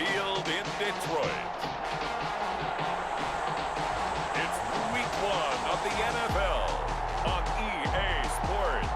Field in Detroit. It's Week 1 of the NFL on EA Sports.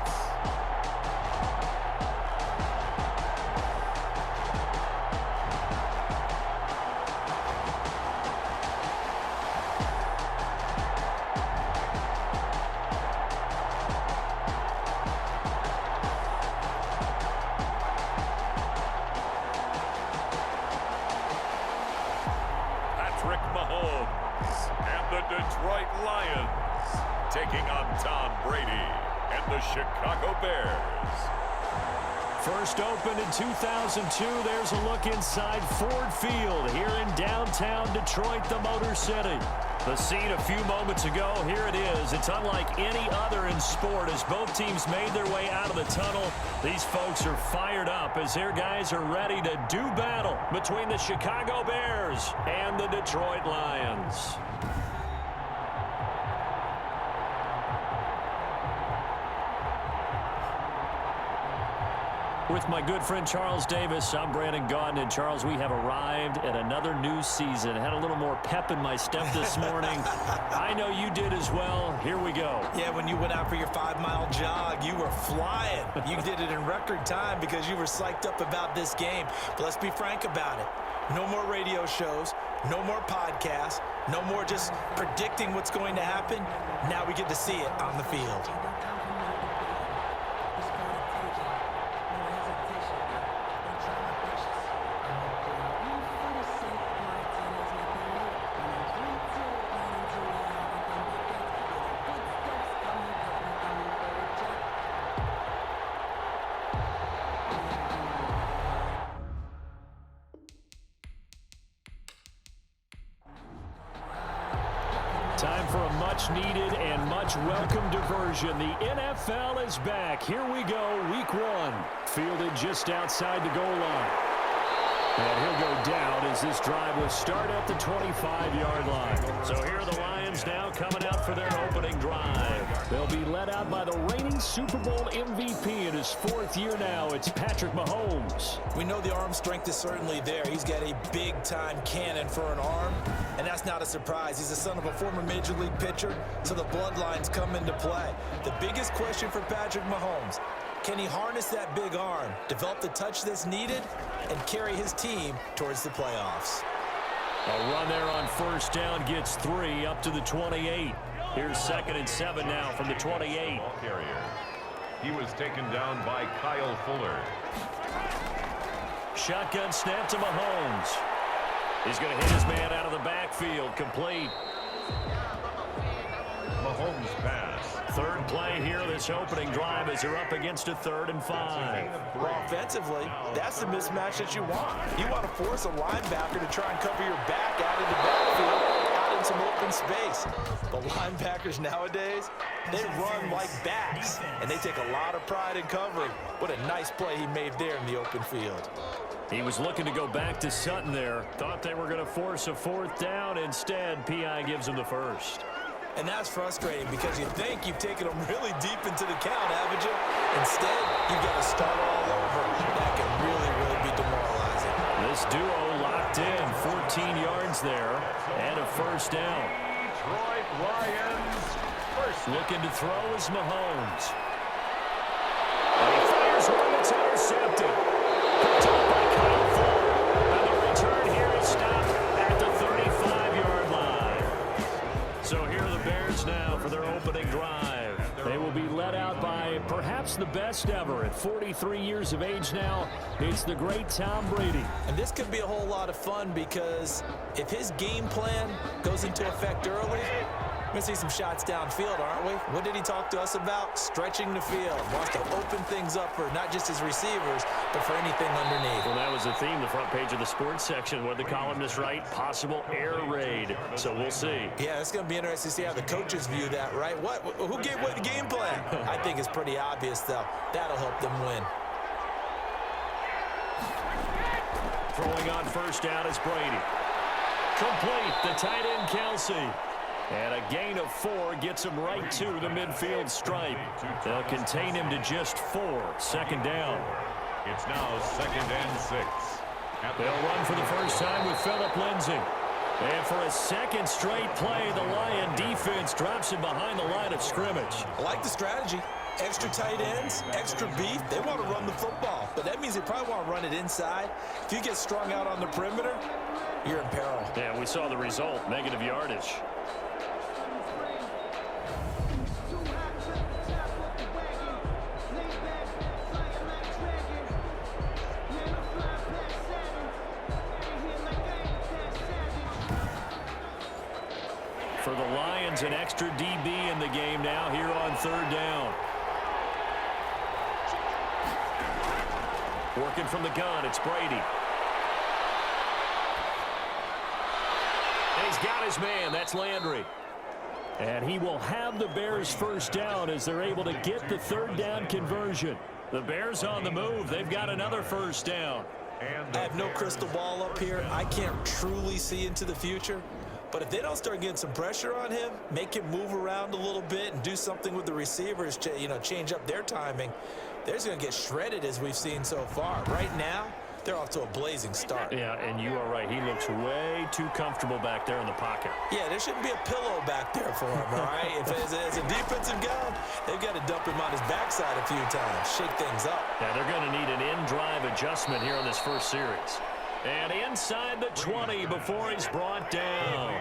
Patrick Mahomes and the Detroit Lions taking on Tom Brady and the Chicago Bears. First opened in 2002, there's a look inside Ford Field here in downtown Detroit, the Motor City. The scene a few moments ago, here it is. It's unlike any other in sport as both teams made their way out of the tunnel. These folks are fired up as their guys are ready to do battle between the Chicago Bears and the Detroit Lions. With my good friend Charles Davis, I'm Brandon Gaudin. And Charles, we have arrived at another new season. Had a little more pep in my step this morning. I know you did as well. Here we go. Yeah, when you went out for your 5-mile jog, you were flying. You did it in record time because you were psyched up about this game. But let's be frank about it. No more radio shows, no more podcasts, no more just predicting what's going to happen. Now we get to see it on the field. Time for a much-needed and much-welcome diversion. The NFL is back. Here we go, Week 1. Fielded just outside the goal line. And he'll go down as this drive will start at the 25-yard line. So here are the Lions now coming out for their opening drive. They'll be led out by the reigning Super Bowl MVP in his 4th year now. It's Patrick Mahomes. We know the arm strength is certainly there. He's got a big-time cannon for an arm, and that's not a surprise. He's the son of a former Major League pitcher, so the bloodlines come into play. The biggest question for Patrick Mahomes, can he harness that big arm, develop the touch that's needed, and carry his team towards the playoffs? A run there on first down gets 3 up to the 28. Here's 2nd and 7 now from the 28. Ball carrier. He was taken down by Kyle Fuller. Shotgun snap to Mahomes. He's going to hit his man out of the backfield. Complete. Mahomes pass. Third play here, this opening drive as they're up against a 3rd and 5. Well, offensively, that's the mismatch that you want. You want to force a linebacker to try and cover your back out in the backfield, out in some open space. But linebackers nowadays, they run like backs, and they take a lot of pride in covering. What a nice play he made there in the open field. He was looking to go back to Sutton there. Thought they were going to force a 4th down. Instead, P.I. gives him the first. And that's frustrating because you think you've taken them really deep into the count, haven't you? Instead, you've got to start all over. That can really be demoralizing. This duo locked in, 14 yards there, and a first down. Detroit Lions first. Looking to throw is Mahomes. And he fires one that's intercepted. Picked up by Kyle Fuller. And the return here is stopped at the 35-yard line. So here are the Bears now for their opening drive. They will be led out by perhaps the best ever. At 43 years of age now, it's the great Tom Brady. And this could be a whole lot of fun because if his game plan goes into effect early, we're going to see some shots downfield, aren't we? What did he talk to us about? Stretching the field. Wants to open things up for not just his receivers, but for anything underneath. Well, that was the theme, the front page of the sports section. What did the columnist write? Possible air raid. So we'll see. Yeah, it's going to be interesting to see how the coaches view that, right? Who gave what the game plan? I think it's pretty obvious, though. That'll help them win. Throwing on first down is Brady. Complete. The tight end, Kelsey. And a gain of 4 gets him right to the midfield stripe. They'll contain him to just 4. Second down. It's now 2nd and 6. They'll run for the first time with Phillip Lindsay. And for a second straight play, the Lion defense drops him behind the line of scrimmage. I like the strategy. Extra tight ends, extra beef. They want to run the football, but that means they probably want to run it inside. If you get strung out on the perimeter, you're in peril. Yeah, we saw the result, negative yardage. For the Lions, an extra DB in the game now here on third down. Working from the gun, it's Brady. And he's got his man, that's Landry. And he will have the Bears first down as they're able to get the third down conversion. The Bears on the move, they've got another first down. I have no crystal ball up here. I can't truly see into the future. But if they don't start getting some pressure on him, make him move around a little bit and do something with the receivers, change up their timing, they're going to get shredded as we've seen so far. Right now, they're off to a blazing start. Yeah, and you are right. He looks way too comfortable back there in the pocket. Yeah, there shouldn't be a pillow back there for him, all right? If as a defensive guy, they've got to dump him on his backside a few times, shake things up. Yeah, they're going to need an in-drive adjustment here on this first series. And inside the 20 before he's brought down.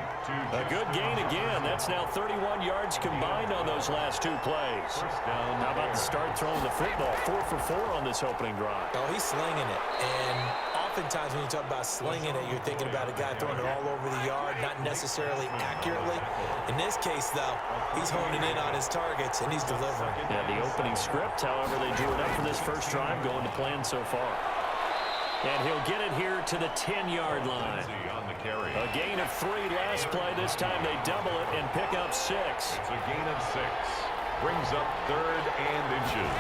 A good gain again. That's now 31 yards combined on those last two plays. How about the start throwing the football? 4 for 4 on this opening drive. Oh, he's slinging it. And oftentimes when you talk about slinging it, you're thinking about a guy throwing it all over the yard, not necessarily accurately. In this case, though, he's honing in on his targets, and he's delivering. Yeah, the opening script, however, they drew it up for this first drive, going to plan so far. And he'll get it here to the 10-yard line. A gain of 3 last play. This time they double it and pick up 6. It's a gain of 6. Brings up 3rd and inches.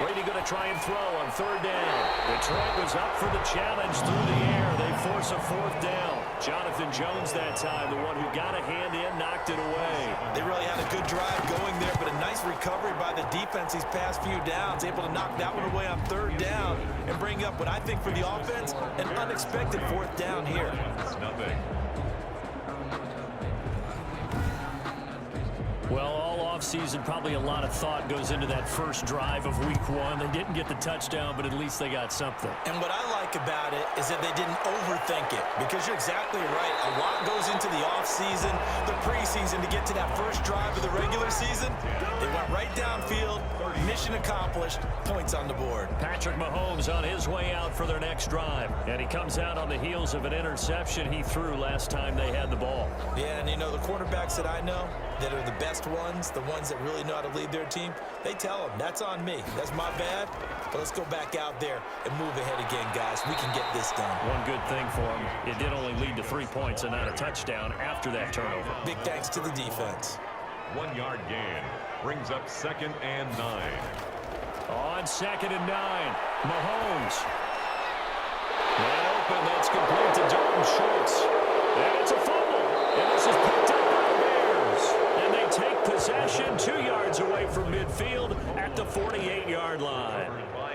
Brady going to try and throw on 3rd down. Detroit was up for the challenge through the air. They force a 4th down. Jonathan Jones that time, the one who got a hand in, knocked it away. They really had a good drive going there, but a nice recovery by the defense these past few downs, able to knock that one away on 3rd down and bring up what I think for the offense, an unexpected 4th down here. It's nothing. Well, all offseason, probably a lot of thought goes into that first drive of week 1. They didn't get the touchdown, but at least they got something. And what I like about it is that they didn't overthink it, because you're exactly right. A lot goes into the offseason, the preseason, to get to that first drive of the regular season. They went right downfield, mission accomplished, points on the board. Patrick Mahomes on his way out for their next drive. And he comes out on the heels of an interception he threw last time they had the ball. Yeah, and the quarterbacks that I know that are the best ones, the ones that really know how to lead their team, they tell them, that's on me. That's my bad. But let's go back out there and move ahead again, guys. We can get this done. One good thing for him, it did only lead to 3 points and not a touchdown after that turnover. Big thanks to the defense. 1-yard gain. Brings up 2nd and 9. On 2nd and 9, Mahomes. And open, that's complete to Dalton Schultz. And it's a fumble. And this is picked up by the Bears. And they take possession 2 yards away from midfield at the 48-yard line.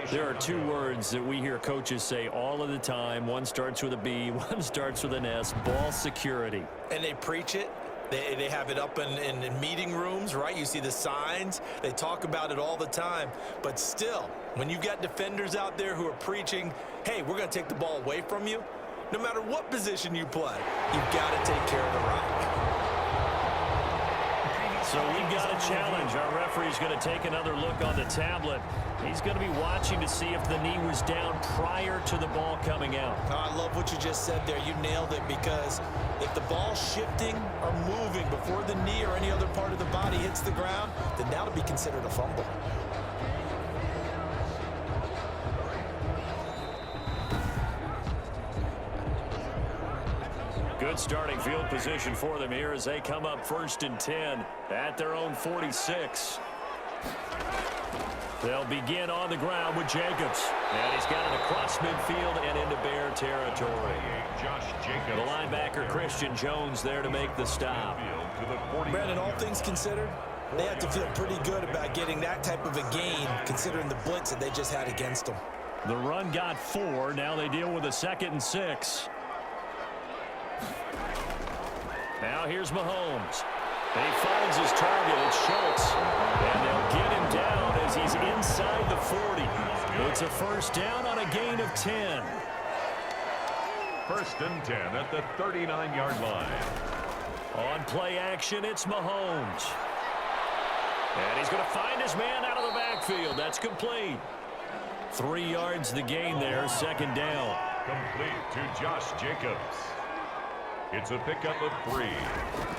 There are 2 words that we hear coaches say all of the time. One starts with a B, one starts with an S, ball security. And they preach it. They have it up in meeting rooms, right? You see the signs. They talk about it all the time. But still, when you've got defenders out there who are preaching, hey, we're going to take the ball away from you, no matter what position you play, you've got to take care of the rock. So we've got a challenge. Our referee's going to take another look on the tablet. He's going to be watching to see if the knee was down prior to the ball coming out. I love what you just said there. You nailed it, because if the ball's shifting or moving before the knee or any other part of the body hits the ground, then that'll be considered a fumble. Good starting field position for them here as they come up 1st and 10 at their own 46. They'll begin on the ground with Jacobs. And he's got it across midfield and into Bear territory. Josh Jacobs. The linebacker Christian Jones there to make the stop. Brandon, all things considered, they have to feel pretty good about getting that type of a gain, considering the blitz that they just had against them. The run got 4. Now they deal with a 2nd and 6. Now here's Mahomes. He finds his target. It's Schultz. And they'll get him down as he's inside the 40. It's a first down on a gain of 10. 1st and 10 at the 39-yard line. On play action, it's Mahomes. And he's going to find his man out of the backfield. That's complete. 3 yards the gain there, 2nd down. Complete to Josh Jacobs. It's a pickup of 3.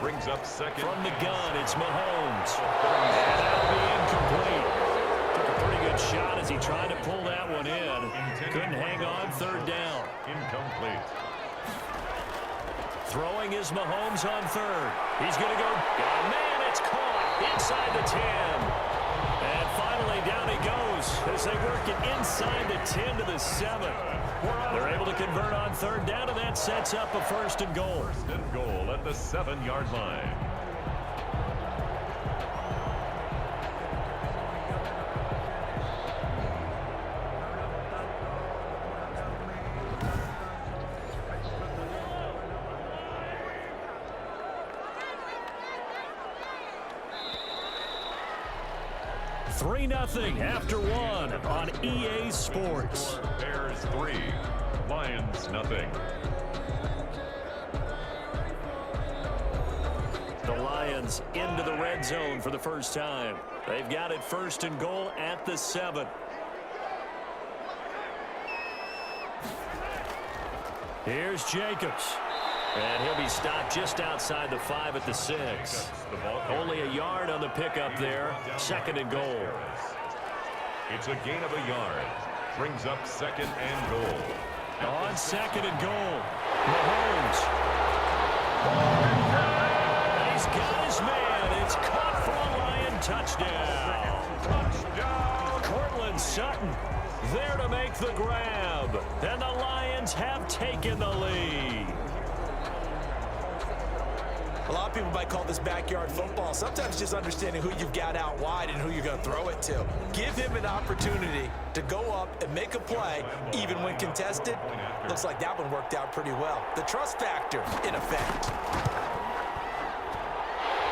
Brings up 2nd. From the gun, it's Mahomes. And that'll be incomplete. Took a pretty good shot as he tried to pull that one in. Couldn't hang on, 3rd down. Incomplete. Throwing is Mahomes on 3rd. He's going to go. Oh, man, it's caught inside the 10. And finally, down he goes as they work it inside the 10 to the 7. They're able to convert on 3rd down, and that sets up a 1st and goal. 1st and goal at the 7-yard line. Three 0 after 1 on EA Sports. Bears 3, Lions nothing. The Lions into the red zone for the first time. They've got it 1st and goal at the 7. Here's Jacobs. And he'll be stopped just outside the 5 at the 6. Only a yard on the pickup there. 2nd and goal. It's a gain of a yard. Brings up 2nd and goal. On 2nd and goal, Mahomes. He's got his man. It's caught for a Lion touchdown. Courtland Sutton there to make the grab. And the Lions have taken the lead. A lot of people might call this backyard football. Sometimes just understanding who you've got out wide and who you're going to throw it to. Give him an opportunity to go up and make a play, even when contested. Looks like that one worked out pretty well. The trust factor, in effect.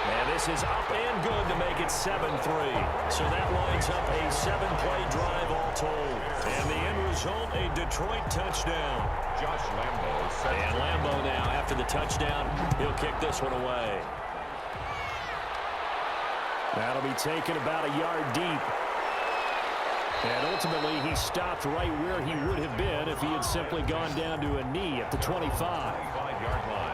And this is up and good to make it 7-3. So that lines up a 7-play drive all told. And the end result, a Detroit touchdown. Josh Lambo set. And Lambo now, after the touchdown, he'll kick this one away. That'll be taken about a yard deep. And ultimately, he stopped right where he would have been if he had simply gone down to a knee at the 25. 5-yard line.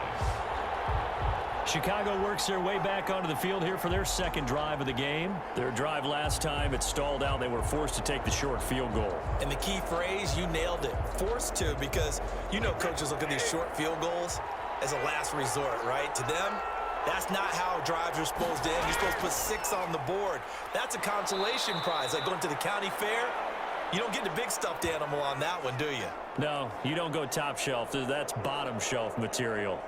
Chicago works their way back onto the field here for their 2nd drive of the game. Their drive last time, it stalled out. They were forced to take the short field goal. And the key phrase, you nailed it. Forced to, because you know coaches look at these short field goals as a last resort, right? To them, that's not how drives are supposed to end. You're supposed to put 6 on the board. That's a consolation prize, like going to the county fair. You don't get the big stuffed animal on that one, do you? No, you don't go top shelf. That's bottom shelf material.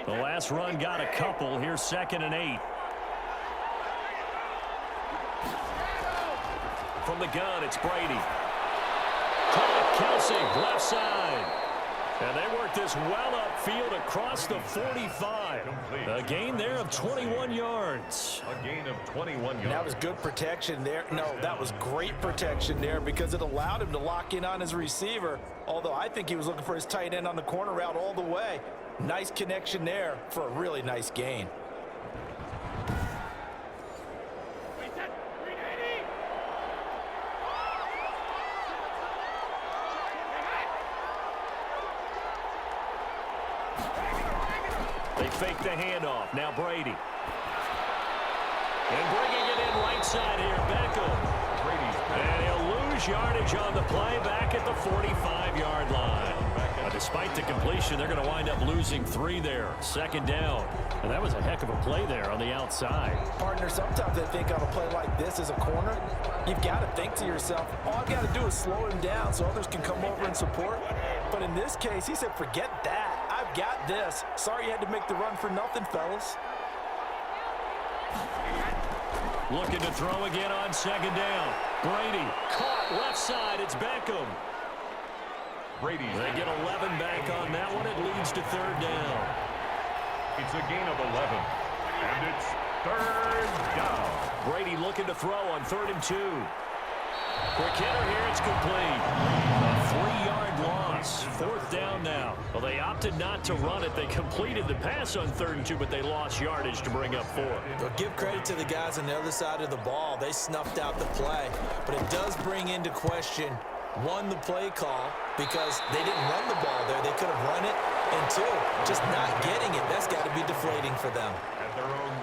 The last run got a couple. Here's 2nd and 8. From the gun, it's Brady. Kelsey, left side. And they work this well upfield across the 45. A gain there of 21 yards. A gain of 21 yards. That was good protection there. No, that was great protection there because it allowed him to lock in on his receiver. Although I think he was looking for his tight end on the corner route all the way. Nice connection there for a really nice gain. They fake the handoff. Now Brady. And bringing it in right side here, Beckham. Brady's And he'll lose yardage on the play back at the 45-yard line. back at the Despite the completion, they're going to wind up losing 3 there. Second down. And that was a heck of a play there on the outside. Partner, sometimes I think on a play like this as a corner, you've got to think to yourself, all I've got to do is slow him down so others can come over and support. But in this case, he said, forget that. I've got this. Sorry you had to make the run for nothing, fellas. Looking to throw again on second down. Brady caught left side. It's Beckham. Brady. They get 11 back on that one. It leads to third down. It's a gain of 11. And it's third down. Brady looking to throw on 3rd and 2. Quick hitter here. It's complete. A 3-yard loss. 4th down now. Well, they opted not to run it. They completed the pass on 3rd and 2, but they lost yardage to bring up 4. Well, give credit to the guys on the other side of the ball. They snuffed out the play. But it does bring into question, 1, the play call, because they didn't run the ball there. They could have run it. And 2, just not getting it. That's got to be deflating for them.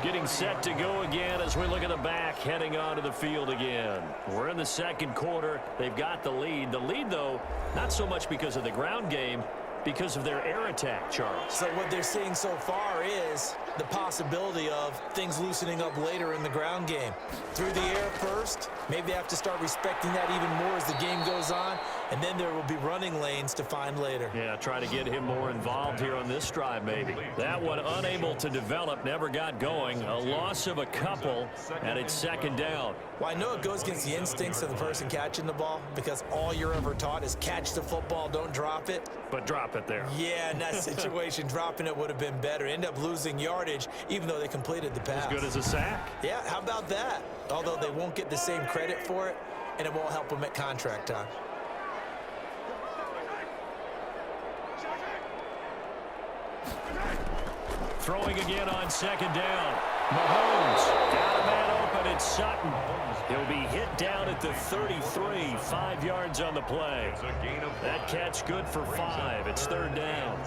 Getting set to go again as we look at the back, heading onto the field again. We're in the second quarter. They've got the lead. The lead, though, not so much because of the ground game, because of their air attack, Charles. So what they're seeing so far is the possibility of things loosening up later in the ground game. Through the air first, maybe they have to start respecting that even more as the game goes on, and then there will be running lanes to find later. Yeah, try to get him more involved here on this drive maybe. That one unable to develop, never got going. A loss of a couple, and it's second down. Well, I know it goes against the instincts of the person catching the ball because all you're ever taught is catch the football, don't drop it. But drop it there. Yeah, in that situation, dropping it would have been better. End up losing yardage, even though they completed the pass. As good as a sack? Yeah, how about that? Although they won't get the same credit for it, and it won't help them at contract time. Throwing again on second down. Mahomes got a man open. It's Sutton. He'll be hit down at the 33. 5 yards on the play. That catch good for 5. It's third down.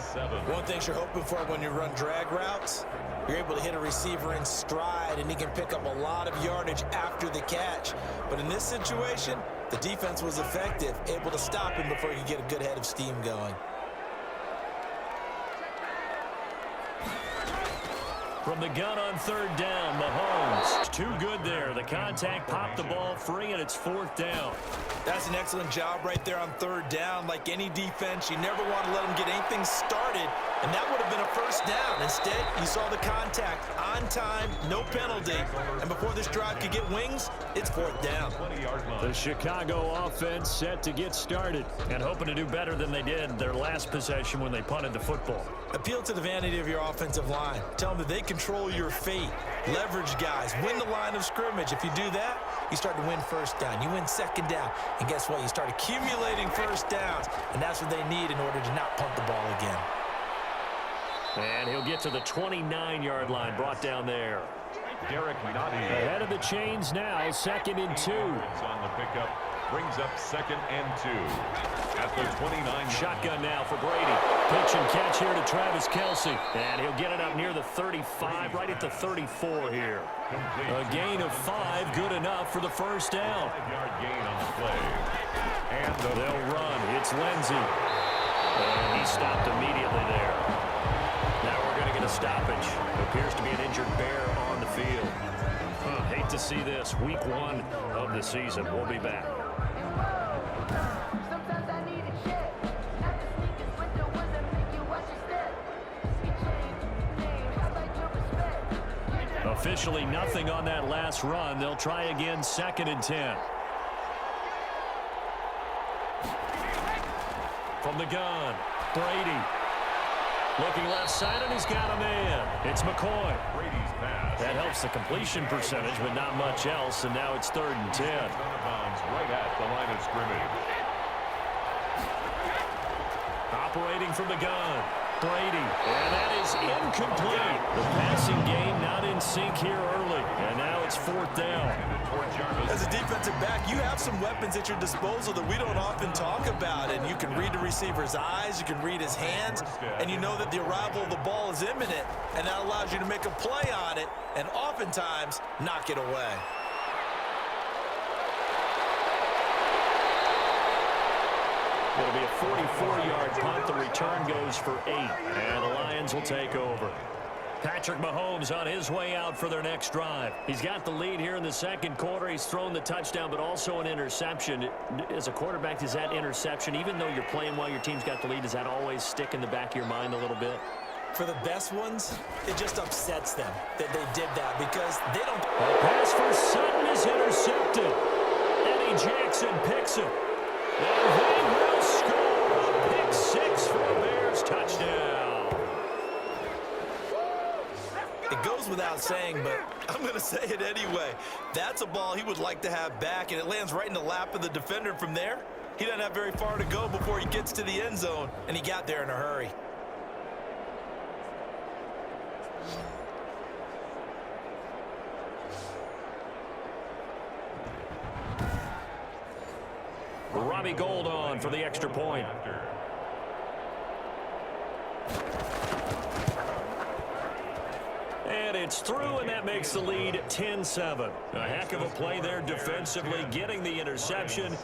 One thing you're hoping for when you run drag routes, you're able to hit a receiver in stride, and he can pick up a lot of yardage after the catch. But in this situation, the defense was effective, able to stop him before you get a good head of steam going. From the gun on third down, Mahomes. Too good there. The contact popped the ball free, and it's fourth down. That's an excellent job right there on third down. Like any defense, you never want to let them get anything started, and that would have been a first down. Instead, you saw the contact on time, no penalty, and before this drive could get wings, it's fourth down. The Chicago offense set to get started and hoping to do better than they did their last possession when they punted the football. Appeal to the vanity of your offensive line. Tell them that they control your fate. Leverage guys. Win the line of scrimmage. If you do that, you start to win first down. You win second down. And guess what? You start accumulating first downs. And that's what they need in order to not punt the ball again. And he'll get to the 29-yard line, brought down there. Derek Nottie. Ahead of the chains now, 2nd and 2. On the pickup, brings up 2nd and 2. At the 29. Shotgun now for Brady. Pitch and catch here to Travis Kelce. And he'll get it up near the 35, right at the 34 here. A gain of 5, good enough for the first down. 5-yard gain on the play. And they'll run. It's Lindsey. And he stopped immediately there. Now we're going to get a stoppage. Appears to be an injured Bear on the field. Hate to see this. Week 1 of the season. We'll be back. Officially nothing on that last run. They'll try again, 2nd and 10. From the gun, Brady. Looking left side, and he's got a man. It's McCoy. Brady's pass. That helps the completion percentage, but not much else, and now it's 3rd and 10. Out of bounds right at the line of scrimmage. Operating from the gun, Brady. And that is incomplete. The passing game not in sync here early, and now it's 4th down. As a defensive back, you have some weapons at your disposal that we don't often talk about, and you can read the receiver's eyes, you can read his hands, and you know that the arrival of the ball is imminent, and that allows you to make a play on it and oftentimes knock it away. It'll be a 44-yard punt. The return goes for 8, and the Lions will take over. Patrick Mahomes on his way out for their next drive. He's got the lead here in the second quarter. He's thrown the touchdown, but also an interception. As a quarterback, does that interception, even though you're playing while your team's got the lead, does that always stick in the back of your mind a little bit? For the best ones, it just upsets them that they did that because they don't. The pass for Sutton is intercepted. Eddie Jackson picks it. And they will score. Pick 6 for a Bears touchdown. It goes without saying, but I'm going to say it anyway. That's a ball he would like to have back, and it lands right in the lap of the defender from there. He doesn't have very far to go before he gets to the end zone, and he got there in a hurry. Robbie Gould on for the extra point. And it's through, and that makes the lead 10-7. A heck of a play there defensively, getting the interception,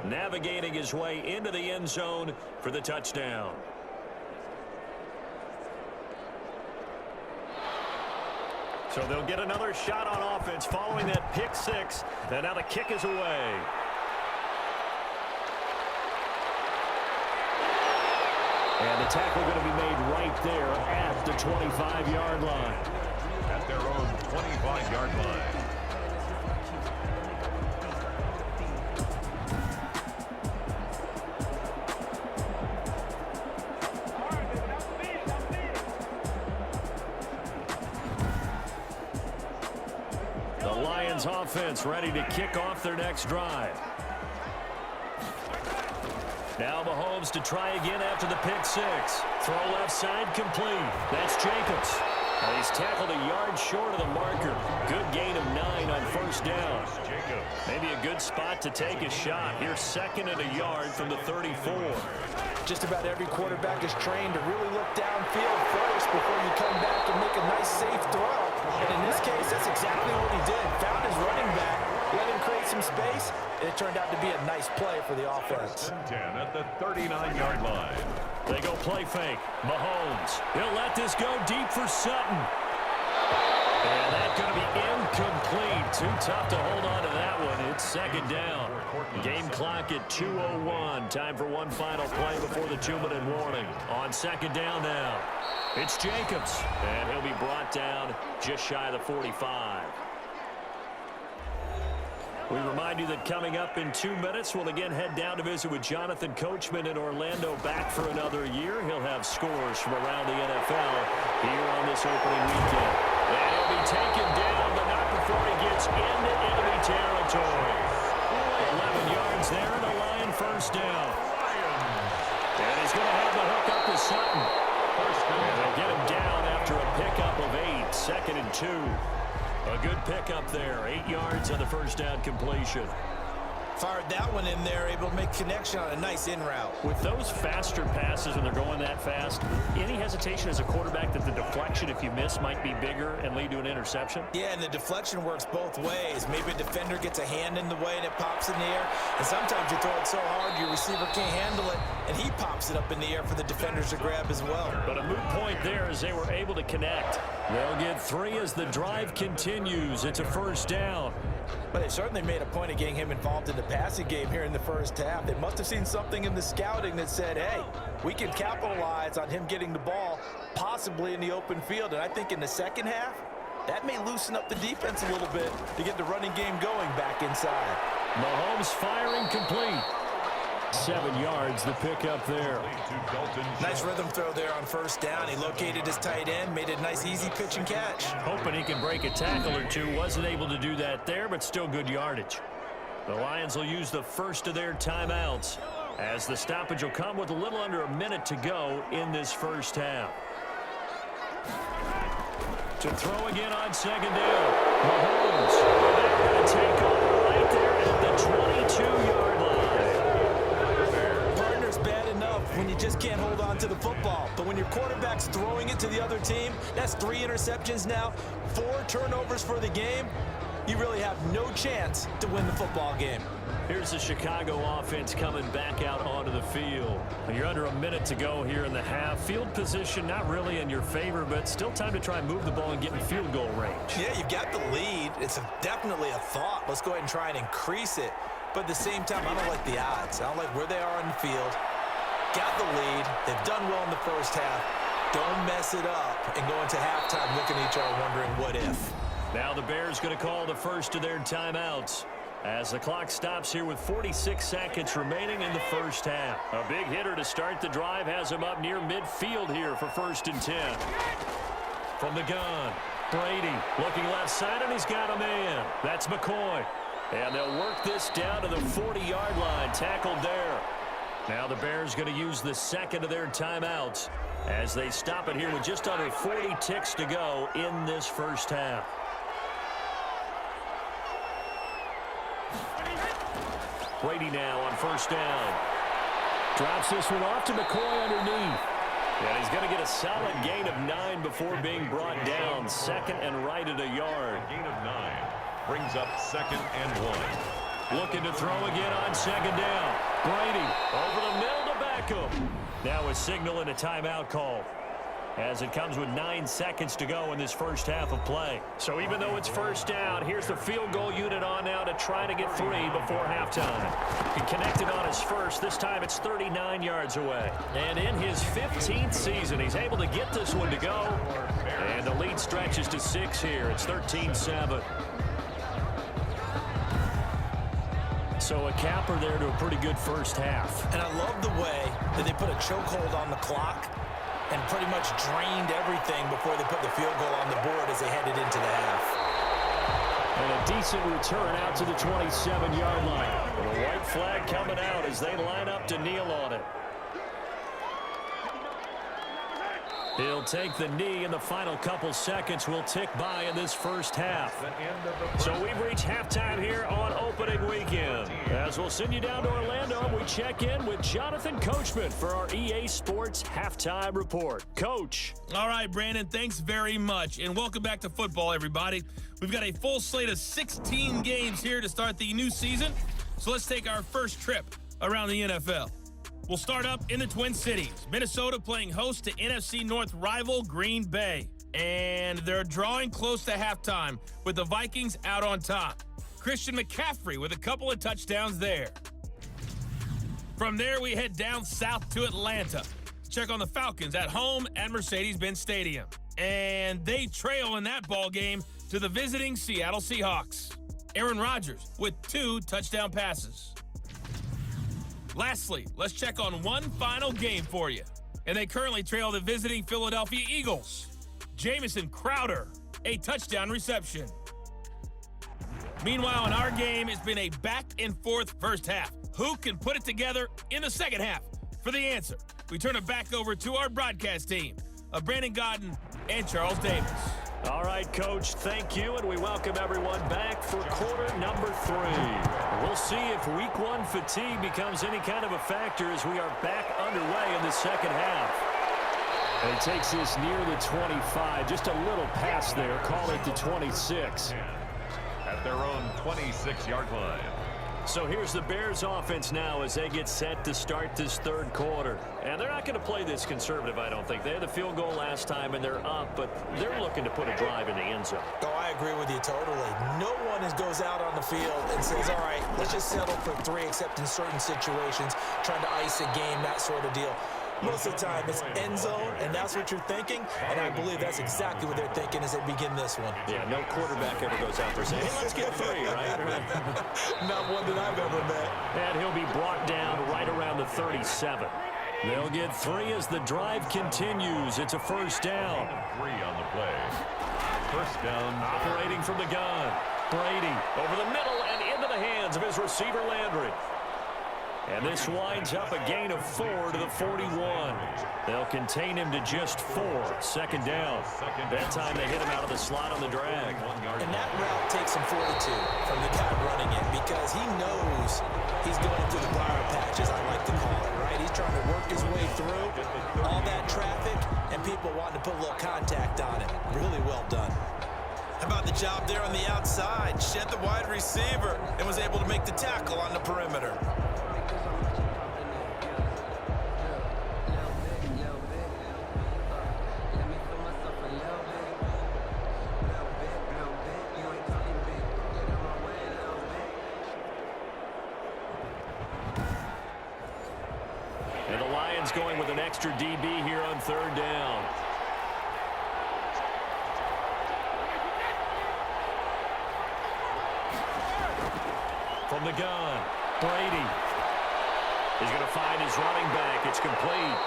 navigating his way into the end zone for the touchdown. So they'll get another shot on offense following that pick 6, and now the kick is away. And the tackle going to be made right there at the 25-yard line. At their own 25-yard line. The Lions offense ready to kick off their next drive. Now Mahomes to try again after the pick 6. Throw left side complete. That's Jacobs. And he's tackled a yard short of the marker. Good gain of 9 on first down. Maybe a good spot to take a shot. Here's 2nd and a yard from the 34. Just about every quarterback is trained to really look downfield first before you come back and make a nice safe throw. And in this case, that's exactly what he did. Found his running back, let him create some space, and it turned out to be a nice play for the offense. 10 at the 39-yard line. They go play fake. Mahomes. He'll let this go deep for Sutton. And that's going to be incomplete. Too tough to hold on to that one. It's 2nd down. Game clock at 2:01. Time for one final play before the 2-minute warning. On 2nd down now. It's Jacobs. And he'll be brought down just shy of the 45. We remind you that coming up in 2 minutes, we'll again head down to visit with Jonathan Coachman in Orlando, back for another year. He'll have scores from around the NFL here on this opening weekend. And he'll be taken down, but not before he gets into enemy territory. 11 yards there and a Lion first down. And he's going to have the hook up to Sutton. And they'll get him down after a pickup of 8, 2nd and 2. A good pickup there, 8 yards on the first down completion. Fired that one in there, able to make connection on a nice in route. With those faster passes when they're going that fast, any hesitation as a quarterback that the deflection, if you miss, might be bigger and lead to an interception? Yeah, and the deflection works both ways. Maybe a defender gets a hand in the way and it pops in the air. And sometimes you throw it so hard your receiver can't handle it, and he pops it up in the air for the defenders to grab as well. But a moot point there as they were able to connect. They'll get 3 as the drive continues. It's a first down. But they certainly made a point of getting him involved in the passing game here in the first half. They must have seen something in the scouting that said, hey, we can capitalize on him getting the ball, possibly in the open field. And I think in the second half, that may loosen up the defense a little bit to get the running game going back inside. Mahomes firing complete. 7 yards, the pickup there. Nice rhythm throw there on first down. He located his tight end, made a nice easy pitch and catch. Hoping he can break a tackle or two. Wasn't able to do that there, but still good yardage. The Lions will use the first of their timeouts as the stoppage will come with a little under a minute to go in this first half. To throw again on second down. Mahomes. They're going to take over right there at the 22-yard line. Bad enough when you just can't hold on to the football. But when your quarterback's throwing it to the other team, that's 3 interceptions now, 4 turnovers for the game. You really have no chance to win the football game. Here's the Chicago offense coming back out onto the field. You're under a minute to go here in the half. Field position not really in your favor, but still time to try and move the ball and get in field goal range. Yeah, you've got the lead. It's definitely a thought. Let's go ahead and try and increase it. But at the same time, I don't like the odds. I don't like where they are on the field. Got the lead. They've done well in the first half. Don't mess it up and go into halftime looking at each other wondering what if. Now the Bears going to call the first of their timeouts as the clock stops here with 46 seconds remaining in the first half. A big hitter to start the drive has him up near midfield here for 1st and 10. From the gun, Brady looking left side, and he's got a man. That's McCoy. And they'll work this down to the 40-yard line, tackled there. Now the Bears going to use the second of their timeouts as they stop it here with just under 40 ticks to go in this first half. Brady now on 1st down. Drops this one off to McCoy underneath. And he's going to get a solid gain of 9 before being brought down. 2nd and right at a yard. Gain of 9 brings up 2nd and 1. Looking to throw again on 2nd down. Brady over the middle to Beckham. Now a signal and a timeout call as it comes with 9 seconds to go in this first half of play. So even though it's 1st down, here's the field goal unit on now to try to get 3 before halftime. He connected on his first. This time it's 39 yards away. And in his 15th season, he's able to get this one to go. And the lead stretches to 6 here. It's 13-7. So a capper there to a pretty good first half. And I love the way that they put a chokehold on the clock and pretty much drained everything before they put the field goal on the board as they headed into the half. And a decent return out to the 27-yard line. And a white flag coming out as they line up to kneel on it. He'll take the knee, and the final couple seconds will tick by in this first half. So we've reached halftime here on opening weekend. As we'll send you down to Orlando, we check in with Jonathan Coachman for our EA Sports Halftime Report. Coach. All right, Brandon, thanks very much. And welcome back to football, everybody. We've got a full slate of 16 games here to start the new season. So let's take our first trip around the NFL. We'll start up in the Twin Cities. Minnesota playing host to NFC North rival Green Bay. And they're drawing close to halftime with the Vikings out on top. Christian McCaffrey with a couple of touchdowns there. From there, we head down south to Atlanta. Check on the Falcons at home at Mercedes-Benz Stadium. And they trail in that ball game to the visiting Seattle Seahawks. Aaron Rodgers with 2 touchdown passes. Lastly, let's check on one final game for you. And they currently trail the visiting Philadelphia Eagles. Jamison Crowder, a touchdown reception. Meanwhile, in our game, it's been a back-and-forth first half. Who can put it together in the second half? For the answer, we turn it back over to our broadcast team of Brandon Gaudin and Charles Davis. All right, Coach, thank you, and we welcome everyone back for quarter number 3. We'll see if week 1 fatigue becomes any kind of a factor as we are back underway in the second half. And it takes this near the 25, just a little pass there, call it the 26. At their own 26-yard line. So here's the Bears offense now as they get set to start this third quarter. And they're not going to play this conservative, I don't think. They had the field goal last time, and they're up, but they're looking to put a drive in the end zone. Oh, I agree with you totally. No one goes out on the field and says, all right, let's just settle for 3, except in certain situations, trying to ice a game, that sort of deal. Most of the time, it's end zone, and that's what you're thinking, and I believe that's exactly what they're thinking as they begin this one. Yeah, no quarterback ever goes out there saying, hey, let's get 3, right? Not one that I've ever met. And he'll be brought down right around the 37. They'll get 3 as the drive continues. It's a first down. 3 on the play. First down. Operating from the gun. Brady over the middle and into the hands of his receiver, Landry. And this winds up a gain of 4 to the 41. They'll contain him to just 4. Second down. That time they hit him out of the slot on the drag. And that route takes some fortitude from the guy running it because he knows he's going through the briar patches, I like to call it, right? He's trying to work his way through all that traffic and people wanting to put a little contact on it. Really well done. How about the job there on the outside? Shed the wide receiver and was able to make the tackle on the perimeter. And the Lions going with an extra DB here on third down. From the gun, Brady. He's going to find his running back. It's complete.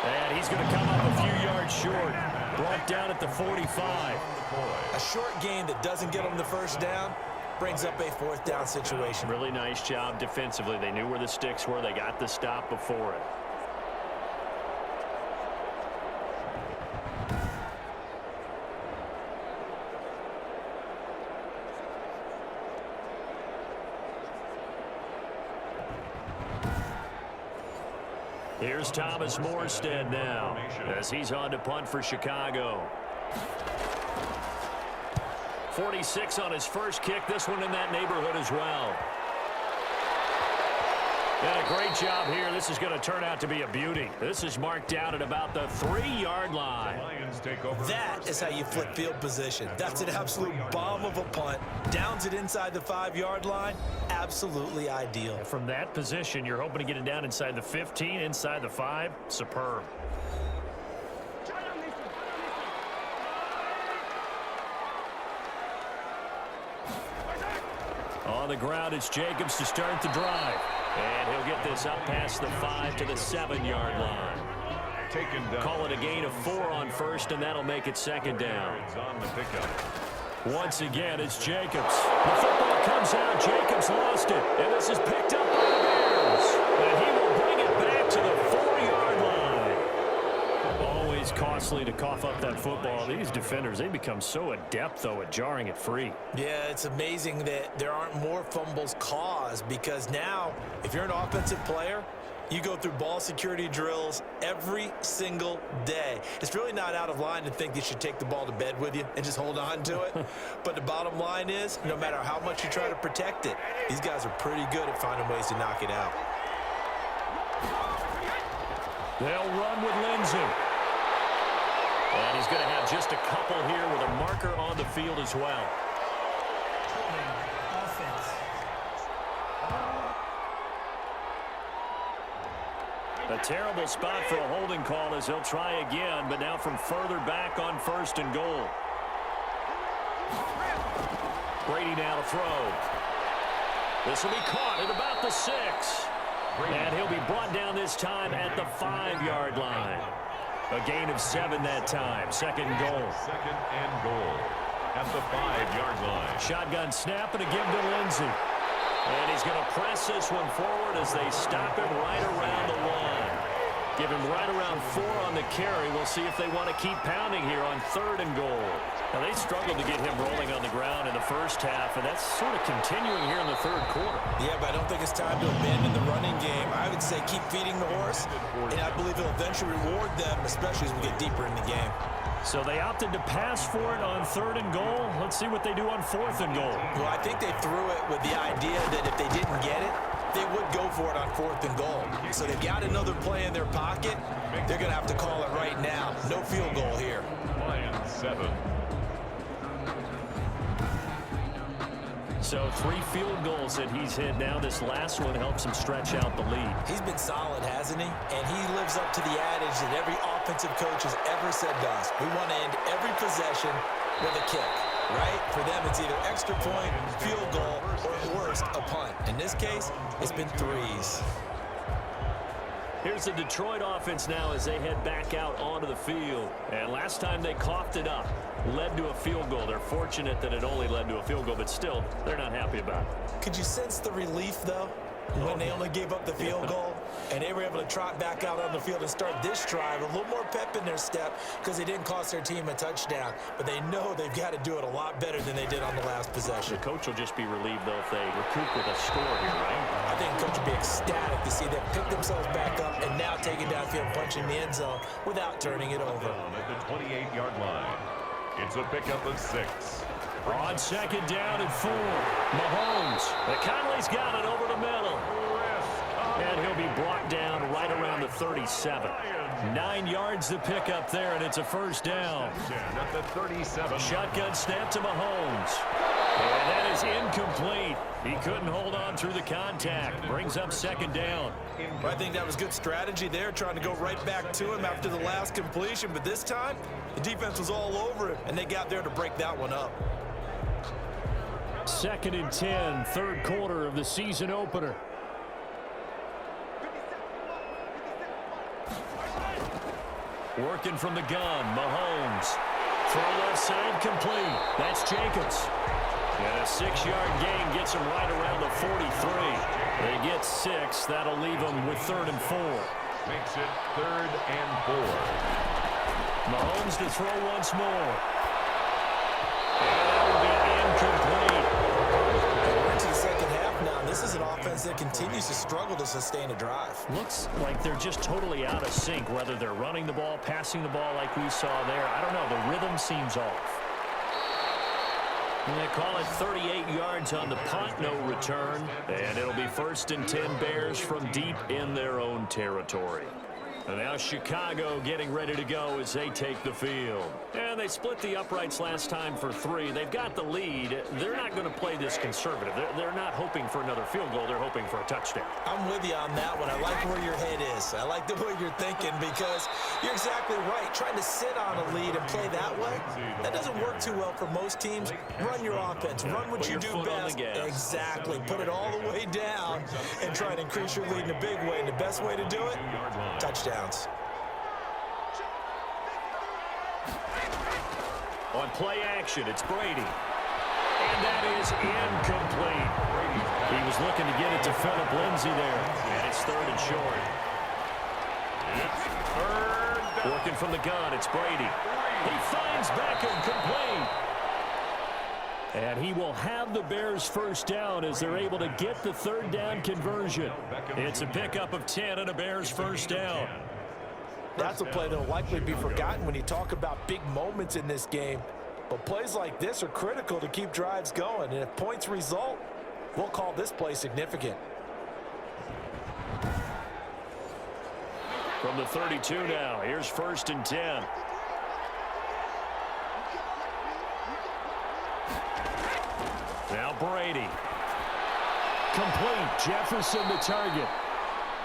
And he's going to come up a few yards short. Brought down at the 45. A short gain that doesn't get him the first down brings up a fourth down situation. Really nice job defensively. They knew where the sticks were. They got the stop before it. Here's Thomas Morstead now as he's on to punt for Chicago. 46 on his first kick. This one in that neighborhood as well. And a great job here. This is going to turn out to be a beauty. This is marked down at about the 3-yard line. That is how you flip field position. That's an absolute bomb of a punt. Downs it inside the 5-yard line. Absolutely ideal. From that position, you're hoping to get it down inside the 15, inside the 5. Superb. On the ground, it's Jacobs to start the drive. And he'll get this up past the 5 to the 7-yard line. Call it a gain of 4 on first, and that'll make it second down. Once again, it's Jacobs. The football comes out. Jacobs lost it. And this is picked up by the Bears. And he will bring it back to the 4-yard line. Always costly to cough up that football. These defenders, they become so adept, though, at jarring it free. Yeah, it's amazing that there aren't more fumbles caused, because now, if you're an offensive player, you go through ball security drills every single day. It's really not out of line to think you should take the ball to bed with you and just hold on to it. But the bottom line is, no matter how much you try to protect it, these guys are pretty good at finding ways to knock it out. They'll run with Lindsey. And he's going to have just a couple here with a marker on the field as well. A terrible spot for a holding call as he'll try again, but now from further back on first and goal. Brady now to throw. This will be caught at about the 6. And he'll be brought down this time at the 5-yard line. A gain of 7 that time. Second goal. Second and goal at the 5-yard line. Shotgun snap and a give to Lindsey. And he's going to press this one forward as they stop him right around the 1. Give him right around 4 on the carry. We'll see if they want to keep pounding here on third and goal. Now, they struggled to get him rolling on the ground in the first half, and that's sort of continuing here in the third quarter. Yeah, but I don't think it's time to abandon the running game. I would say keep feeding the horse, and I believe it'll eventually reward them, especially as we get deeper in the game. So they opted to pass for it on third and goal. Let's see what they do on fourth and goal. Well, I think they threw it with the idea that if they didn't get it, they would go for it on fourth and goal. So they've got another play in their pocket. They're going to have to call it right now. No field goal here. Lions 7. So 3 field goals that he's hit now. This last one helps him stretch out the lead. He's been solid, hasn't he? And he lives up to the adage that every offensive coach has ever said to us. We want to end every possession with a kick, right? For them, it's either extra point, field goal, or at worst, a punt. In this case, it's been 3s. Here's the Detroit offense now as they head back out onto the field. And last time they coughed it up, led to a field goal. They're fortunate that it only led to a field goal, but still, they're not happy about it. Could you sense the relief, though, when they only gave up the field goal? And they were able to trot back out on the field and start this drive. A little more pep in their step because they didn't cost their team a touchdown. But they know they've got to do it a lot better than they did on the last possession. The coach will just be relieved, though, if they recoup with a score here, right? I think the coach will be ecstatic to see them pick themselves back up and now take it downfield, punching the end zone without turning it over. At the 28-yard line. It's a pickup of 6. On second down and 4. Mahomes. Conley's got it over the middle. And he'll be brought down right around the 37. 9 yards to pick up there, and it's a first down. At the 37. Shotgun snap to Mahomes. And that is incomplete. He couldn't hold on through the contact. Brings up second down. I think that was good strategy there, trying to go right back to him after the last completion. But this time, the defense was all over him, and they got there to break that one up. 2nd and 10, third quarter of the season opener. Working from the gun, Mahomes. Throw left side, complete. That's Jacobs. And a 6-yard gain gets him right around the 43. They get 6. That'll leave them with 3rd and 4. Makes it 3rd and 4. Mahomes to throw once more. And that will be incomplete. We're into the second half now, and this is an offense that continues to struggle to sustain a drive. Looks like they're just totally out of sync, whether they're running the ball, passing the ball like we saw there. I don't know. The rhythm seems off. And they call it 38 yards on the punt, no return. And it'll be 1st and 10 Bears from deep in their own territory. And now Chicago getting ready to go as they take the field. And they split the uprights last time for 3. They've got the lead. They're not going to play this conservative. They're not hoping for another field goal. They're hoping for a touchdown. I'm with you on that one. I like where your head is. I like the way you're thinking because you're exactly right. Trying to sit on a lead and play that way, that doesn't work too well for most teams. Run your offense. Run what you do best. Exactly. Put it all the way down and try and increase your lead in a big way. And the best way to do it, touchdown. On play action, it's Brady. And that is incomplete. He was looking to get it to Phillip Lindsay there. And it's 3rd and short. It's 3rd down. Working from the gun, it's Brady. He finds Beckham, complete. And he will have the Bears first down as they're able to get the 3rd down conversion. It's a pickup of 10 and a Bears first down. That's a play that will likely be forgotten when you talk about big moments in this game. But plays like this are critical to keep drives going. And if points result, we'll call this play significant. From the 32 now, here's 1st and 10. Now Brady. Complete. Jefferson the target.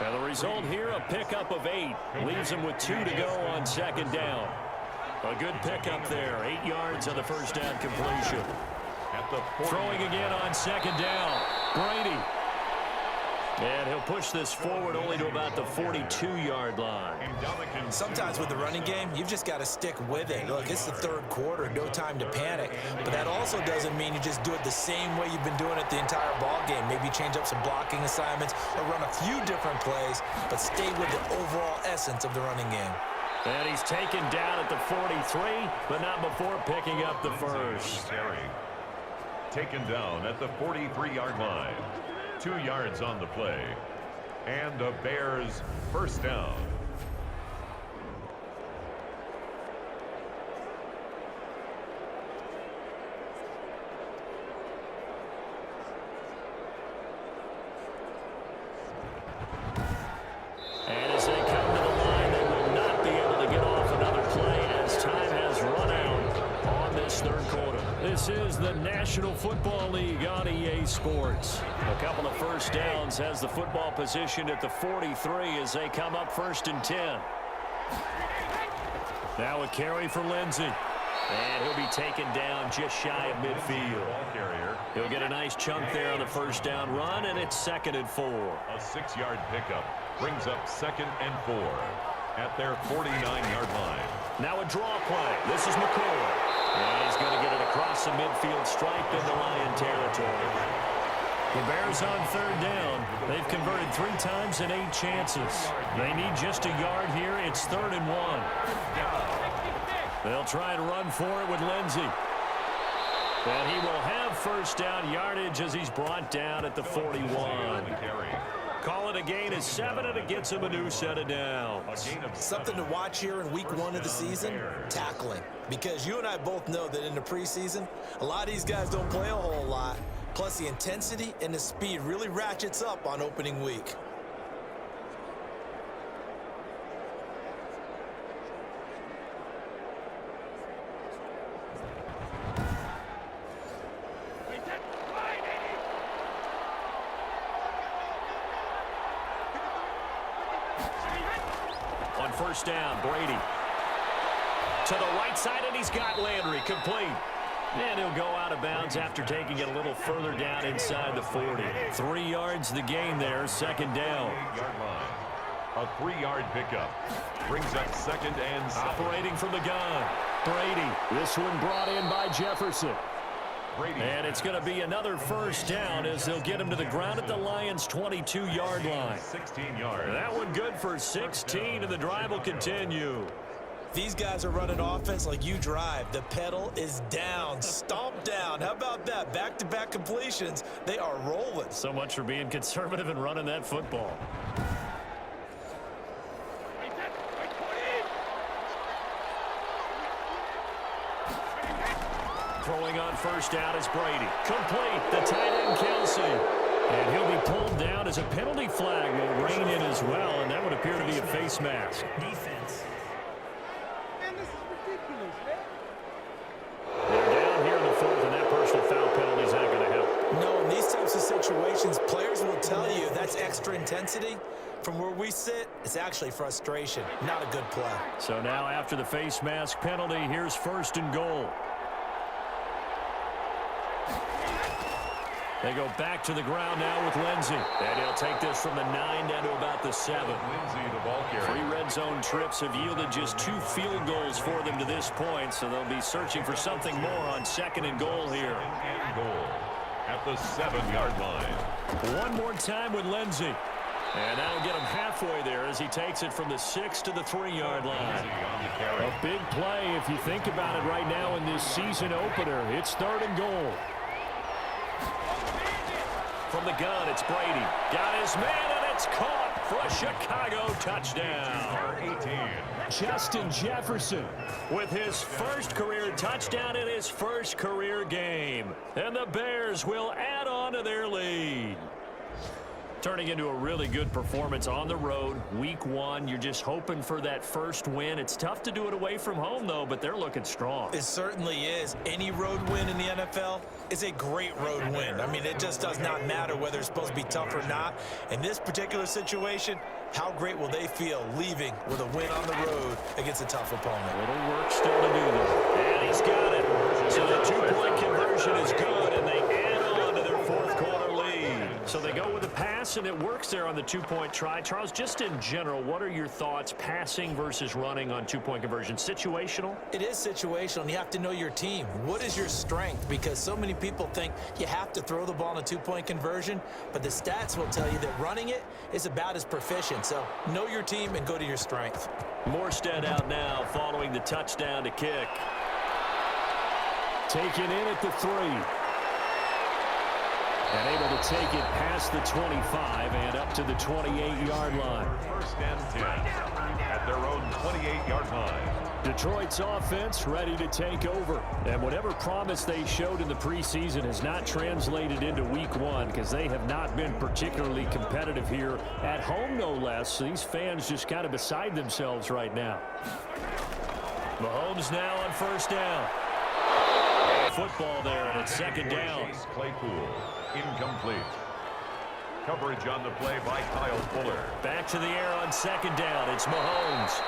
And the result here, a pickup of 8. Leaves him with 2 to go on second down. A good pickup there. 8 yards on the first down completion. Throwing again on second down. Brady. And he'll push this forward only to about the 42-yard line. Sometimes with the running game, you've just got to stick with it. Look, it's the 3rd quarter, no time to panic. But that also doesn't mean you just do it the same way you've been doing it the entire ball game. Maybe change up some blocking assignments or run a few different plays, but stay with the overall essence of the running game. And he's taken down at the 43, but not before picking up the first. Taken down at the 43-yard line. 2 yards on the play. And a Bears first down. And as they come to the line, they will not be able to get off another play as time has run out on this 3rd quarter. This is the National Football League on EA Sports. A couple of first downs has the football positioned at the 43 as they come up 1st and 10. Now a carry for Lindsay. And he'll be taken down just shy of midfield. He'll get a nice chunk there on the first down run, and it's 2nd and 4. A 6-yard pickup brings up 2nd and 4 at their 49-yard line. Now a draw play. This is McCoy. And he's going to get it across the midfield stripe into Lion territory. The Bears on 3rd down. They've converted 3 times in 8 chances. They need just a yard here. It's 3rd and 1. They'll try and run for it with Lindsay. And he will have first down yardage as he's brought down at the 41. Call it a gain of 7, and it gets him a new set of downs. Something to watch here in week 1 of the season, tackling. Because you and I both know that in the preseason, a lot of these guys don't play a whole lot. Plus, the intensity and the speed really ratchets up on opening week. On first down, Brady. To the right side, and he's got Landry complete. And he'll go out of bounds after taking it a little further down inside the 40. 3 yards the gain there, second down. A 3-yard pickup brings up 2nd and 7. Operating from the gun, Brady. This one brought in by Jefferson. And it's going to be another first down as they'll get him to the ground at the Lions' 22-yard line. 16 yards. That one good for 16, and the drive will continue. These guys are running offense like you drive. The pedal is down, stomp down. How about that? Back-to-back completions. They are rolling. So much for being conservative and running that football. Throwing on first down is Brady. Complete, the tight end Kelsey. And he'll be pulled down as a penalty flag will rein in as well, and that would appear to be a face mask. Defense. Man, this is ridiculous, man. They're down here in the 4th, and that personal foul penalty is not going to help. No, in these types of situations, players will tell you that's extra intensity. From where we sit, it's actually frustration, not a good play. So now after the face mask penalty, here's 1st and goal. They go back to the ground now with Lindsey. And he'll take this from the 9 down to about the 7. Lindsey, the ball carrier. 3 red zone trips have yielded just 2 field goals for them to this point, so they'll be searching for something more on 2nd and goal here. 2nd and goal at the 7-yard line. One more time with Lindsey. And that'll get him halfway there as he takes it from the 6 to the 3-yard line. A big play if you think about it right now in this season opener. It's 3rd and goal. From the gun, it's Brady. Got his man, and it's caught for a Chicago touchdown. 18. Justin Jefferson with his first career touchdown in his first career game. And the Bears will add on to their lead. Turning into a really good performance on the road. Week 1, you're just hoping for that first win. It's tough to do it away from home, though, but they're looking strong. It certainly is. Any road win in the NFL is a great road win. I mean, it just does not matter whether it's supposed to be tough or not. In this particular situation, how great will they feel leaving with a win on the road against a tough opponent? A little work still to do, though. And he's got it. So the 2-point conversion is good, and they add on to their 4th quarter lead. So they go with a pass, and it works there on the 2-point try. Charles, just in general, what are your thoughts passing versus running on 2-point conversion? Situational? It is situational, and you have to know your team. What is your strength? Because so many people think you have to throw the ball in a 2-point conversion, but the stats will tell you that running it is about as proficient. So know your team and go to your strength. Morstead out now following the touchdown to kick. Taken in at the 3. And able to take it past the 25 and up to the 28-yard line. 1st and 10 at their own 28-yard line. Detroit's offense ready to take over. And whatever promise they showed in the preseason has not translated into week 1 because they have not been particularly competitive here at home, no less. So these fans just kind of beside themselves right now. Mahomes now on first down. Football there, and it's 2nd down. Chase Claypool, incomplete. Coverage on the play by Kyle Fuller. Back to the air on 2nd down. It's Mahomes.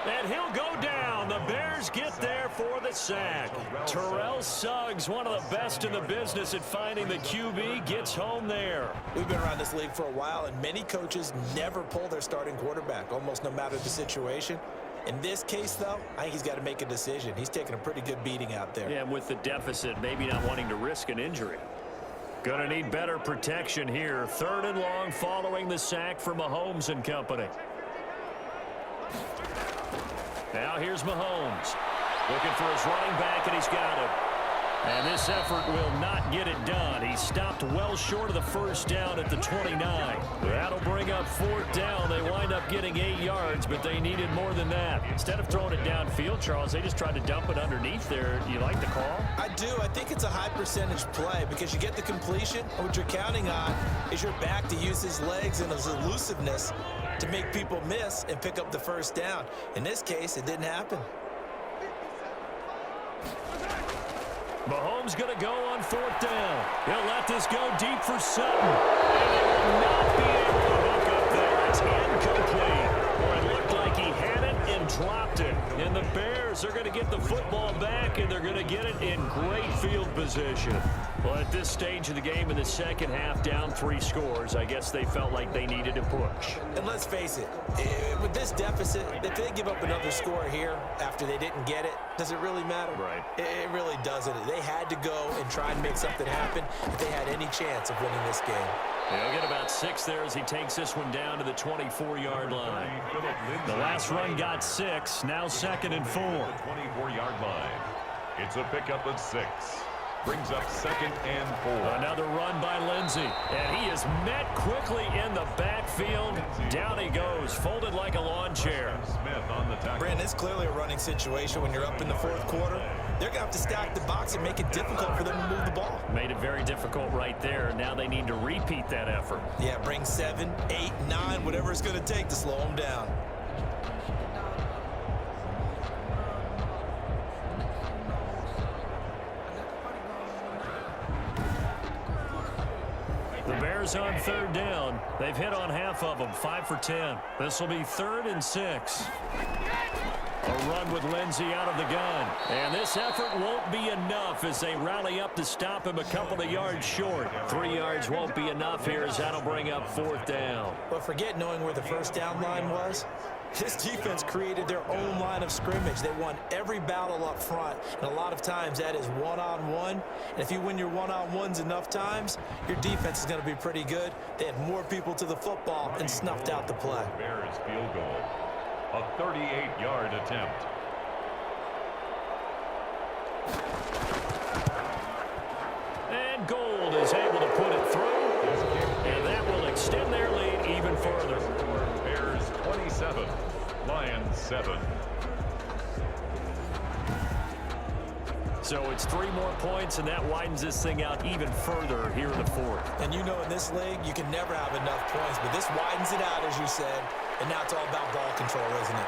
And he'll go down. The Bears get there for the sack. Terrell Suggs, one of the best in the business at finding the QB, gets home there. We've been around this league for a while, and many coaches never pull their starting quarterback, almost no matter the situation. In this case, though, I think he's got to make a decision. He's taking a pretty good beating out there. Yeah, with the deficit, maybe not wanting to risk an injury. Gonna need better protection here. 3rd and long following the sack for Mahomes and company. Now here's Mahomes. Looking for his running back, and he's got him. And this effort will not get it done. He stopped well short of the first down at the 29. That'll bring up 4th down. They wind up getting 8 yards, but they needed more than that. Instead of throwing it downfield, Charles, they just tried to dump it underneath there. Do you like the call? I do. I think it's a high percentage play because you get the completion, and what you're counting on is your back to use his legs and his elusiveness to make people miss and pick up the first down. In this case, it didn't happen. Mahomes going to go on 4th down. He'll let this go deep for Sutton. And they will not be able to hook up there. It's incomplete. Or it looked like he had it and dropped it. And the Bears are going to get the football back, and they're going to get it in great field position. Well, at this stage of the game in the second half, down 3 scores, I guess they felt like they needed to push. And let's face it, with this deficit, if they give up another score here after they didn't get it, does it really matter? Right. It really doesn't. They had to go and try and make something happen if they had any chance of winning this game. He'll get about 6 there as he takes this one down to the 24-yard line. The last run got 6, now 2nd and 4. 24-yard line. It's a pickup of 6. Brings up 2nd and 4. Another run by Lindsey. And he is met quickly in the backfield. Down he goes, folded like a lawn chair. Smith on the tackle. Brandon, it's clearly a running situation when you're up in the 4th quarter. They're going to have to stack the box and make it difficult for them to move the ball. Made it very difficult right there. Now they need to repeat that effort. Yeah, bring 7, 8, 9, whatever it's going to take to slow them down. The Bears on 3rd down. They've hit on half of them, 5 for 10. This will be 3rd and 6. A run with Lindsey out of the gun. And this effort won't be enough as they rally up to stop him a couple of yards short. 3 yards won't be enough here as that'll bring up 4th down. But forget knowing where the first down line was. This defense created their own line of scrimmage. They won every battle up front, and a lot of times that is one-on-one. And if you win your one-on-ones enough times, your defense is going to be pretty good. They had more people to the football and snuffed out the play. Bears field goal. A 38-yard attempt. And Gold is able to put it through, and that will extend their lead even further. Bears 27, Lions 7. So it's 3 more points, and that widens this thing out even further here in the 4th. And you know in this league, you can never have enough points, but this widens it out, as you said, and now it's all about ball control, isn't it?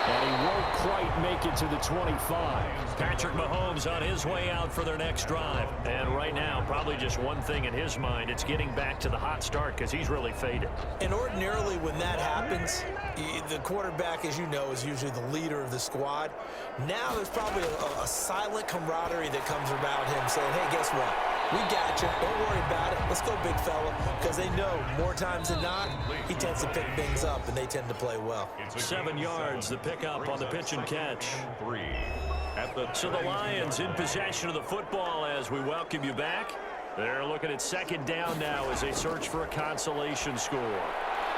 And he won't quite make it to the 25. Patrick Mahomes on his way out for their next drive. And right now, probably just one thing in his mind, it's getting back to the hot start because he's really faded. And ordinarily when that happens, the quarterback, as you know, is usually the leader of the squad. Now there's probably a silent camaraderie that comes around him saying, hey, guess what? We got you. Don't worry about it. Let's go, big fella. Because they know more times than not, he tends to pick things up, and they tend to play well. 7 yards, the pickup on the pitch and catch. 3 at the So the Lions in possession of the football as we welcome you back. They're looking at 2nd down now as they search for a consolation score.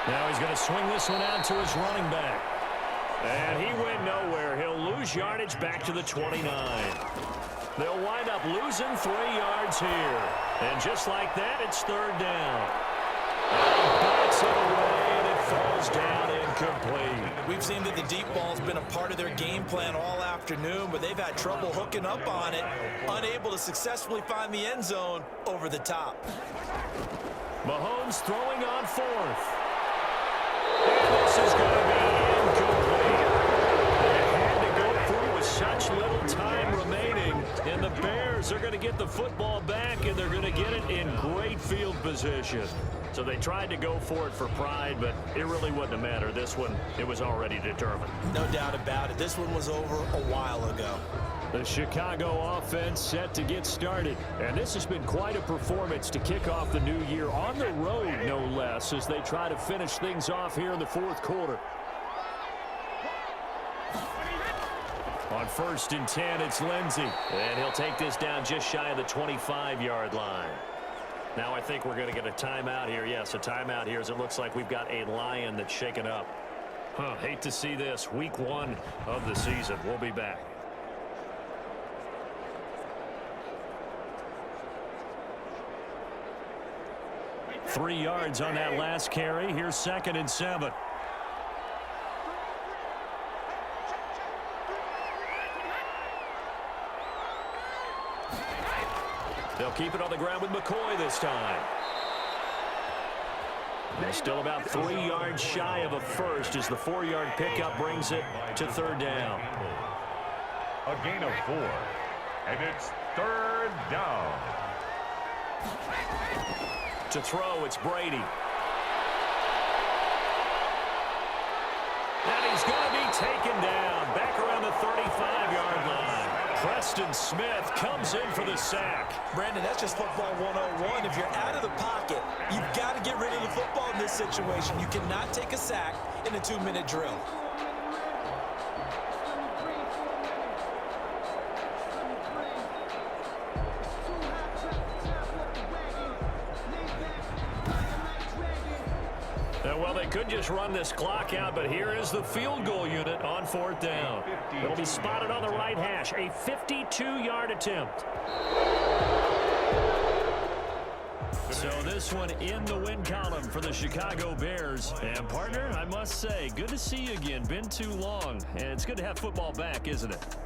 Now he's going to swing this one out to his running back. And he went nowhere. He'll lose yardage back to the 29. They'll wind up losing 3 yards here. And just like that, it's 3rd down. And he backs it away, and it falls down incomplete. We've seen that the deep ball's been a part of their game plan all afternoon, but they've had trouble hooking up on it, unable to successfully find the end zone over the top. Mahomes throwing on 4th. And this is going to be incomplete. They had to go through with such little time remaining, and the Bears are going to get the football back, and they're going to get it in great field position. So they tried to go for it for pride, but it really wouldn't have mattered. This one, it was already determined. No doubt about it. This one was over a while ago. The Chicago offense set to get started. And this has been quite a performance to kick off the new year on the road, no less, as they try to finish things off here in the 4th quarter. On 1st and 10, it's Lindsey. And he'll take this down just shy of the 25-yard line. Now I think we're going to get a timeout here. Yes, a timeout here as it looks like we've got a Lion that's shaken up. Hate to see this. Week 1 of the season. We'll be back. 3 yards on that last carry. Here's 2nd and 7. They'll keep it on the ground with McCoy this time. They're still about 3 yards shy of a first as the 4-yard pickup brings it to 3rd down. A gain of 4. And it's 3rd down. To throw, it's Brady. And he's going to be taken down back around the 35-yard line. Preston Smith comes in for the sack. Brandon, that's just football 101. If you're out of the pocket, you've got to get rid of the football in this situation. You cannot take a sack in a 2-minute drill. Well, they could just run this clock out, but here is the field goal unit on 4th down. It'll be spotted on the right hash, a 52-yard attempt. So this one in the win column for the Chicago Bears. And, partner, I must say, good to see you again. Been too long, and it's good to have football back, isn't it?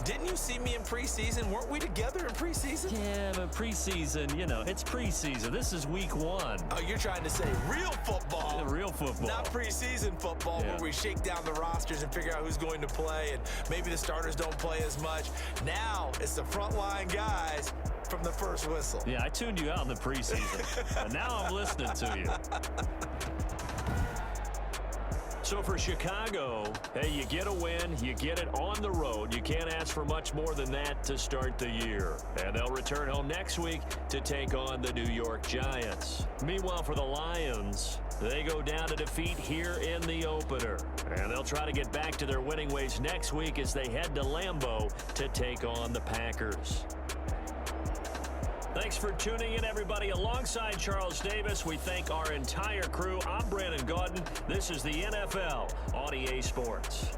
Didn't you see me in preseason? Weren't we together in preseason? Yeah, but preseason, you know, it's preseason. This is week 1. Oh, you're trying to say real football. Real football. Not preseason football where we shake down the rosters and figure out who's going to play, and maybe the starters don't play as much. Now it's the frontline guys from the first whistle. Yeah, I tuned you out in the preseason, and now I'm listening to you. So for Chicago, hey, you get a win, you get it on the road. You can't ask for much more than that to start the year. And they'll return home next week to take on the New York Giants. Meanwhile, for the Lions, they go down to defeat here in the opener. And they'll try to get back to their winning ways next week as they head to Lambeau to take on the Packers. Thanks for tuning in, everybody. Alongside Charles Davis, we thank our entire crew. I'm Brandon Gaudin. This is the NFL on EA Sports.